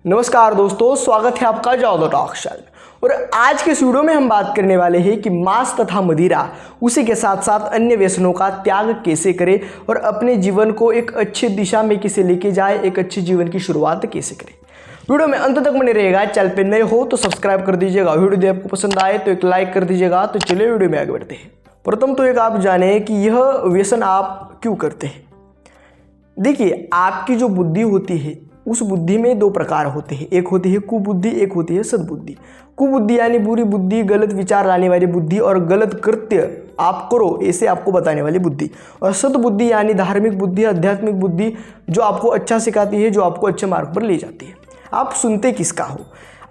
नमस्कार दोस्तों, स्वागत है आपका जादू टॉक चैनल। और आज के इस वीडियो में हम बात करने वाले हैं कि मांस तथा मदिरा उसी के साथ साथ अन्य व्यसनों का त्याग कैसे करें और अपने जीवन को एक अच्छी दिशा में कैसे लेके जाए, एक अच्छे जीवन की शुरुआत कैसे करें। वीडियो में अंत तक बने रहेगा। चैनल पे नए हो तो सब्सक्राइब कर दीजिएगा, वीडियो यदि आपको पसंद आए तो एक लाइक कर दीजिएगा। तो चलिए वीडियो में आगे बढ़ते हैं। प्रथम तो एक आप जाने कि यह व्यसन आप क्यों करते हैं। देखिए, आपकी जो बुद्धि होती है उस बुद्धि में दो प्रकार होते हैं, एक होती है कुबुद्धि, एक होती है सद्बुद्धि। कुबुद्धि यानी बुरी बुद्धि, गलत विचार लाने वाली बुद्धि और गलत कृत्य आप करो ऐसे आपको बताने वाली बुद्धि। और सद्बुद्धि यानी धार्मिक बुद्धि, आध्यात्मिक बुद्धि, जो आपको अच्छा सिखाती है, जो आपको अच्छे मार्ग पर ले जाती है। आप सुनते किसका हो।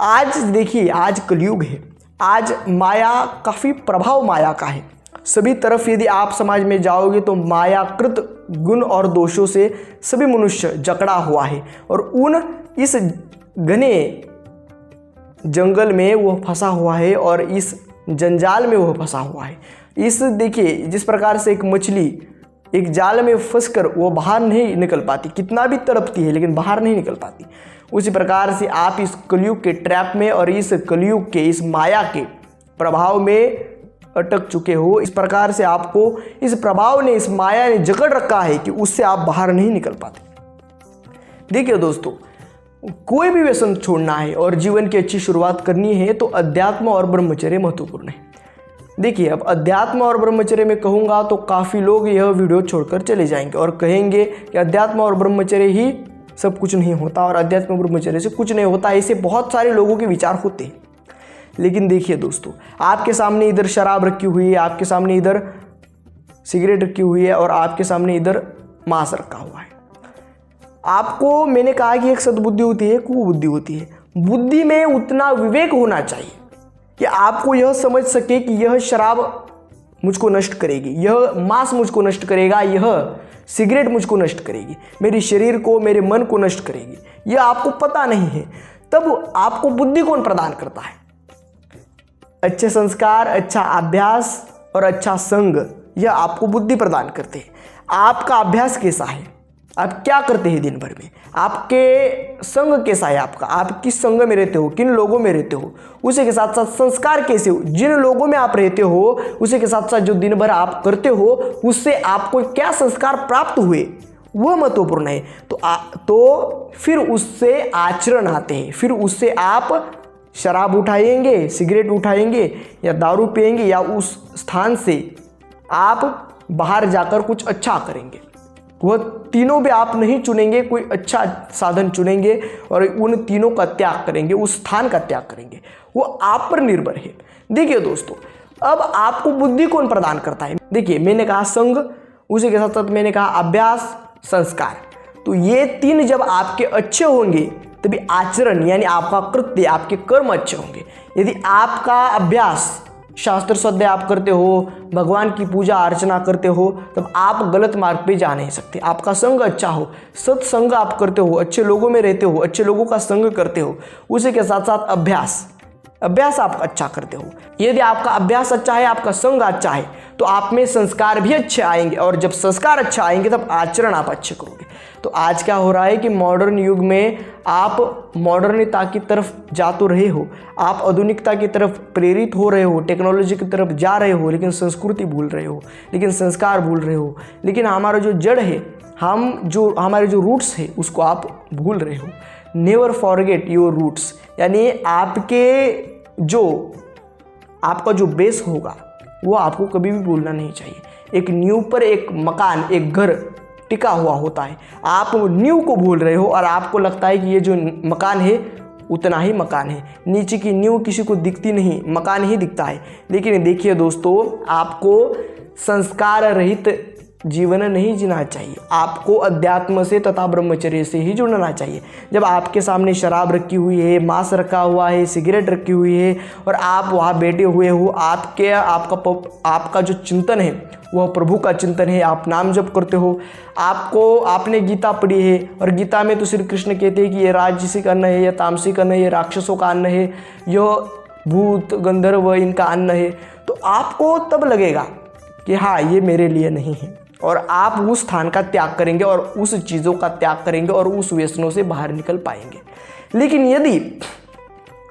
आज देखिए, आज कलयुग है, आज माया काफ़ी प्रभाव माया का है। सभी तरफ यदि आप समाज में जाओगे तो मायाकृत गुण और दोषों से सभी मनुष्य जकड़ा हुआ है और उन इस घने जंगल में वह फंसा हुआ है और इस जंजाल में वह फंसा हुआ है। इस देखिए, जिस प्रकार से एक मछली एक जाल में फंसकर वो बाहर नहीं निकल पाती, कितना भी तड़पती है लेकिन बाहर नहीं निकल पाती, उसी प्रकार से आप इस कलयुग के ट्रैप में और इस कलयुग के इस माया के प्रभाव में अटक चुके हो। इस प्रकार से आपको इस प्रभाव ने, इस माया ने जकड़ रखा है कि उससे आप बाहर नहीं निकल पाते। देखिए दोस्तों, कोई भी व्यसन छोड़ना है और जीवन की अच्छी शुरुआत करनी है तो अध्यात्म और ब्रह्मचर्य महत्वपूर्ण है। देखिए, अब अध्यात्म और ब्रह्मचर्य में कहूँगा तो काफ़ी लोग यह वीडियो छोड़कर चले जाएंगे और कहेंगे कि अध्यात्म और ब्रह्मचर्य ही सब कुछ नहीं होता और अध्यात्म ब्रह्मचर्य से कुछ नहीं होता। ऐसे बहुत सारे लोगों के विचार होते हैं। लेकिन देखिए दोस्तों, आपके सामने इधर शराब रखी हुई है, आपके सामने इधर सिगरेट रखी हुई है और आपके सामने इधर मांस रखा हुआ है। आपको मैंने कहा कि एक सद्बुद्धि होती है, कुबुद्धि होती है। बुद्धि में उतना विवेक होना चाहिए कि आपको यह समझ सके कि यह शराब मुझको नष्ट करेगी, यह मांस मुझको नष्ट करेगा, यह सिगरेट मुझको नष्ट करेगी, मेरे शरीर को, मेरे मन को नष्ट करेगी। यह आपको पता नहीं है। तब आपको बुद्धि कौन प्रदान करता है? अच्छे संस्कार, अच्छा अभ्यास और अच्छा संग, यह आपको बुद्धि प्रदान करते हैं। आपका अभ्यास कैसा है, आप क्या करते हैं दिन भर में, आपके संग कैसा है आपका, आप किस संग में रहते हो, किन लोगों में रहते हो, उसी के साथ साथ संस्कार कैसे हो, जिन लोगों में आप रहते हो उसी के साथ साथ जो दिन भर आप करते हो उससे आपको क्या संस्कार प्राप्त हुए, वह महत्वपूर्ण है। तो फिर उससे आचरण आते हैं, फिर उससे आप शराब उठाएंगे, सिगरेट उठाएंगे या दारू पिएंगे या उस स्थान से आप बाहर जाकर कुछ अच्छा करेंगे। वह तीनों भी आप नहीं चुनेंगे, कोई अच्छा साधन चुनेंगे और उन तीनों का त्याग करेंगे, उस स्थान का त्याग करेंगे। वो आप पर निर्भर है। देखिए दोस्तों, अब आपको बुद्धि कौन प्रदान करता है? देखिए, मैंने कहा संग, उसी के साथ साथ मैंने कहा अभ्यास, संस्कार। तो ये तीन जब आपके अच्छे होंगे तभी आचरण यानी आपका कृत्य, आपके कर्म अच्छे होंगे। यदि आपका अभ्यास, शास्त्र स्वाध्याय आप करते हो, भगवान की पूजा अर्चना करते हो, तब आप गलत मार्ग पे जा नहीं सकते। आपका संग अच्छा हो, सत्संग आप करते हो, अच्छे लोगों में रहते हो, अच्छे लोगों का संग करते हो, उसी के साथ साथ अभ्यास आप अच्छा करते हो। यदि आपका अभ्यास अच्छा है, आपका संग अच्छा है, तो आप में संस्कार भी अच्छे आएंगे और जब संस्कार अच्छा आएंगे तब आचरण आप अच्छे करोगे। तो आज क्या हो रहा है कि मॉडर्न युग में आप मॉडर्निता की तरफ जा तो रहे हो, आप आधुनिकता की तरफ प्रेरित हो रहे हो, टेक्नोलॉजी की तरफ जा रहे हो, लेकिन संस्कृति भूल रहे हो, लेकिन संस्कार भूल रहे हो, लेकिन हमारा जो जड़ है, हमारे जो रूट्स है उसको आप भूल रहे हो। नेवर फॉरगेट योर रूट्स, यानी आपका जो बेस होगा वो आपको कभी भी भूलना नहीं चाहिए। एक नींव पर एक मकान, एक घर टिका हुआ होता है। आप नींव को भूल रहे हो और आपको लगता है कि ये जो मकान है उतना ही मकान है, नीचे की नींव किसी को दिखती नहीं, मकान ही दिखता है। लेकिन देखिए दोस्तों, आपको संस्कार रहित जीवन नहीं जीना चाहिए, आपको अध्यात्म से तथा ब्रह्मचर्य से ही जुड़ना चाहिए। जब आपके सामने शराब रखी हुई है, मांस रखा हुआ है, सिगरेट रखी हुई है और आप वहाँ बैठे हुए हो, आपका जो चिंतन है वह प्रभु का चिंतन है, आप नाम जप करते हो, आपने गीता पढ़ी है और गीता में तो श्री कृष्ण कहते हैं कि ये राजसिक अन्न है, यह तामसिक अन्न है, ये राक्षसों का अन्न है, यह भूत गंधर्व इनका अन्न है, तो आपको तब लगेगा कि हाँ, ये मेरे लिए नहीं है। और आप उस स्थान का त्याग करेंगे और उस चीज़ों का त्याग करेंगे और उस व्यसनों से बाहर निकल पाएंगे। लेकिन यदि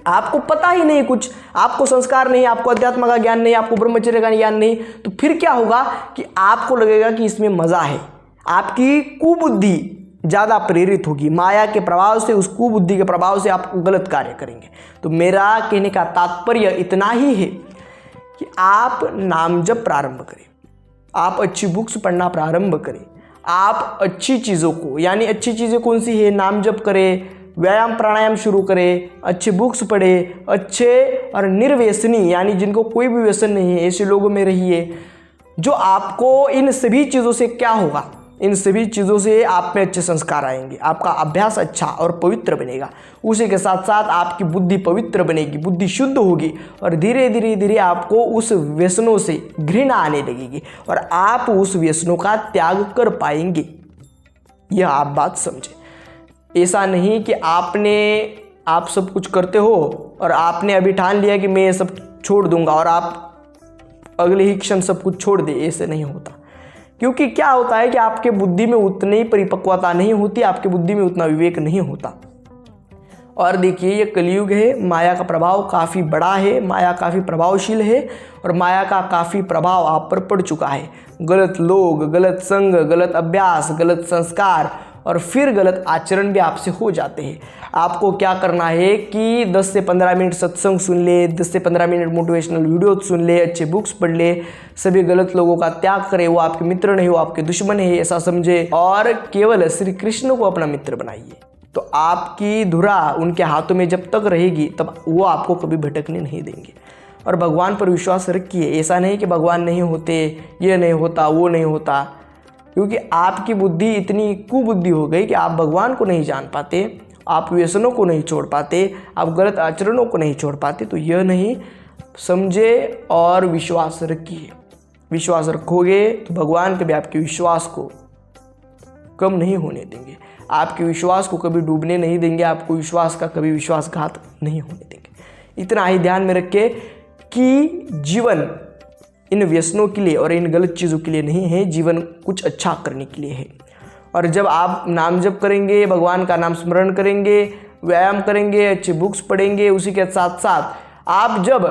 आपको पता ही नहीं कुछ, आपको संस्कार नहीं, आपको अध्यात्म का ज्ञान नहीं, आपको ब्रह्मचर्य का ज्ञान नहीं, तो फिर क्या होगा कि आपको लगेगा कि इसमें मज़ा है। आपकी कुबुद्धि ज़्यादा प्रेरित होगी, माया के प्रभाव से, उस कुबुद्धि के प्रभाव से आप गलत कार्य करेंगे। तो मेरा कहने का तात्पर्य इतना ही है कि आप नाम जप प्रारंभ करें, आप अच्छी बुक्स पढ़ना प्रारंभ करें, आप अच्छी चीज़ों को, यानी अच्छी चीज़ें कौन सी है, नाम जप करें, व्यायाम प्राणायाम शुरू करें, अच्छे बुक्स पढ़ें, अच्छे और निर्व्यसनी यानी जिनको कोई भी व्यसन नहीं है ऐसे लोगों में रहिए। जो आपको इन सभी चीज़ों से क्या होगा, इन सभी चीज़ों से आप में अच्छे संस्कार आएंगे, आपका अभ्यास अच्छा और पवित्र बनेगा, उसी के साथ साथ आपकी बुद्धि पवित्र बनेगी, बुद्धि शुद्ध होगी और धीरे धीरे धीरे आपको उस व्यसनों से घृणा आने लगेगी और आप उस व्यसनों का त्याग कर पाएंगे। यह आप बात समझें। ऐसा नहीं कि आप सब कुछ करते हो और आपने अभी ठान लिया कि मैं ये सब छोड़ दूंगा और आप अगले ही क्षण सब कुछ छोड़ दे, ऐसे नहीं होता। क्योंकि क्या होता है कि आपके बुद्धि में उतनी परिपक्वता नहीं होती, आपकी बुद्धि में उतना विवेक नहीं होता। और देखिए ये कलयुग है, माया का प्रभाव काफ़ी बड़ा है, माया काफ़ी प्रभावशील है और माया का काफ़ी प्रभाव आप पर पड़ चुका है। गलत लोग, गलत संग, गलत अभ्यास, गलत संस्कार और फिर गलत आचरण भी आपसे हो जाते हैं। आपको क्या करना है कि 10 से 15 मिनट सत्संग सुन ले, 10 से 15 मिनट मोटिवेशनल वीडियो सुन ले, अच्छे बुक्स पढ़ ले, सभी गलत लोगों का त्याग करे, वो आपके मित्र नहीं, वो आपके दुश्मन है ऐसा समझे और केवल श्री कृष्ण को अपना मित्र बनाइए। तो आपकी धुरा उनके हाथों में जब तक रहेगी तब वो आपको कभी भटकने नहीं देंगे। और भगवान पर विश्वास रखिए, ऐसा नहीं कि भगवान नहीं होते, ये नहीं होता, वो नहीं होता, क्योंकि आपकी बुद्धि इतनी कुबुद्धि हो गई कि आप भगवान को नहीं जान पाते, आप व्यसनों को नहीं छोड़ पाते, आप गलत आचरणों को नहीं छोड़ पाते। तो यह नहीं समझे और विश्वास रखिए। विश्वास रखोगे तो भगवान कभी आपके विश्वास को कम नहीं होने देंगे, आपके विश्वास को कभी डूबने नहीं देंगे, आपको विश्वास का कभी विश्वासघात नहीं होने देंगे। इतना ही ध्यान में रखें कि जीवन इन व्यसनों के लिए और इन गलत चीज़ों के लिए नहीं है, जीवन कुछ अच्छा करने के लिए है। और जब आप नाम जप करेंगे, भगवान का नाम स्मरण करेंगे, व्यायाम करेंगे, अच्छे बुक्स पढ़ेंगे, उसी के साथ साथ आप जब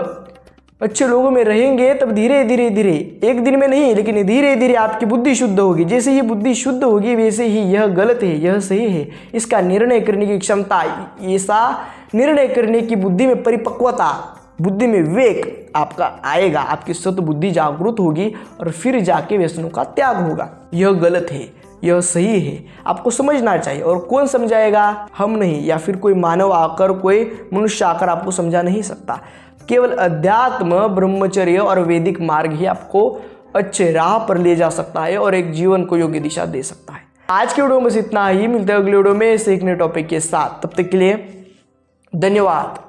अच्छे लोगों में रहेंगे तब धीरे धीरे धीरे, एक दिन में नहीं लेकिन धीरे धीरे आपकी बुद्धि शुद्ध होगी। जैसे ही बुद्धि शुद्ध होगी वैसे ही यह गलत है, यह सही है, इसका निर्णय करने की क्षमता, ऐसा निर्णय करने की बुद्धि में परिपक्वता, बुद्धि में विवेक आपका आएगा, आपकी सत बुद्धि जागृत होगी और फिर जाके व्यसनों का त्याग होगा। यह गलत है, यह सही है, आपको समझना चाहिए। और कौन समझाएगा? हम नहीं, या फिर कोई मानव आकर, कोई मनुष्य आकर आपको समझा नहीं सकता। केवल अध्यात्म, ब्रह्मचर्य और वैदिक मार्ग ही आपको अच्छे राह पर ले जा सकता है और एक जीवन को योग्य दिशा दे सकता है। आज के वीडियो में बस इतना ही, मिलते हैं अगले वीडियो में एक नए टॉपिक के साथ। तब तक के लिए धन्यवाद।